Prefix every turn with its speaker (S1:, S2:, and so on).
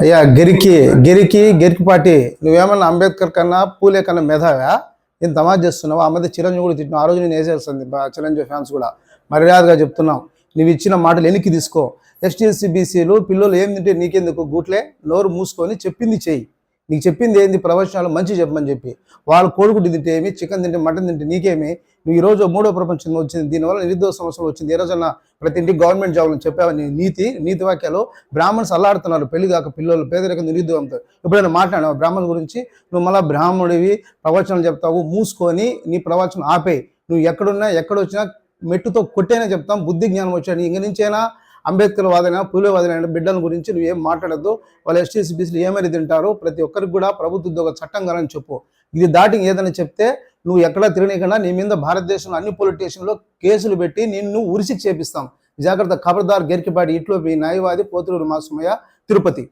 S1: అయ్యా గెరికిపాటి నువ్వేమన్నా అంబేద్కర్ కన్నా పూలే కన్నా మెధావా? ఏం తమాజ్ చేస్తున్నావు? ఆ మధ్య చిరంజీవి కూడా తిట్టిన, ఆ రోజు నేను వేసేస్తుంది చిరంజీవి ఫ్యాన్స్ కూడా. మర్యాదగా చెప్తున్నాం, నువ్వు ఇచ్చిన మాటలు వెనక్కి తీసుకో. ఎస్టీఎస్సీ బీసీలు పిల్లలు ఏం తింటే నీకెందుకు? గూట్లే నోరు మూసుకొని చెప్పింది చెయ్యి. నీకు చెప్పింది ఏంది? ప్రవచనాలు మంచి చెప్పమని చెప్పి. వాళ్ళు కోడిగుడ్డు తింటే ఏమి, చికెన్ తింటే మటన్ తింటే నీకేమి? నువ్వు ఈరోజు మూడో ప్రపంచం వచ్చింది, దీనివల్ల నిరుద్యోగ సమస్యలు వచ్చింది. ఈ రోజున ప్రతి ఇంటికి గవర్నమెంట్ జాబ్లు చెప్పావు. నీతి వాక్యాలు. బ్రాహ్మణ్స్ అల్లాడుతున్నారు పెళ్లి కాక పిల్లలు, పేదరికం, నిరుద్యోగంతో. ఎప్పుడైనా మాట్లాడావు బ్రాహ్మణుల గురించి? నువ్వు మళ్ళీ బ్రాహ్మణుడివి, ప్రవచనాలు చెప్తావు. మూసుకొని నీ ప్రవచనం ఆపే. నువ్వు ఎక్కడున్నా ఎక్కడొచ్చినా మెట్టుతో కొట్టేనే చెప్తాం. బుద్ధి జ్ఞానం వచ్చాడు. ఇంక నుంచైనా అంబేద్కర్ వాదన, పూలే వాదన బిడ్డల గురించి నువ్వేం మాట్లాడద్దు. వాళ్ళు ఎస్టీసీ బీసీలు ఏమని తింటారు? ప్రతి ఒక్కరికి కూడా ప్రభుత్వ ఉద్యోగ చట్టం కాదని చెప్పు. ఇది దాటి ఏదైనా చెప్తే నువ్వు ఎక్కడా తిరగనీయకుండా నీ మీద భారతదేశంలో అన్ని పోలీస్ స్టేషన్లో కేసులు పెట్టి నిన్ను ఉరిసికి చేపిస్తాం. జాగ్రత్త, ఖబర్దార్. గెరికిపాటి ఇట్లోపి న్యాయవాది, పోతులూరు మాసమయ్య, తిరుపతి.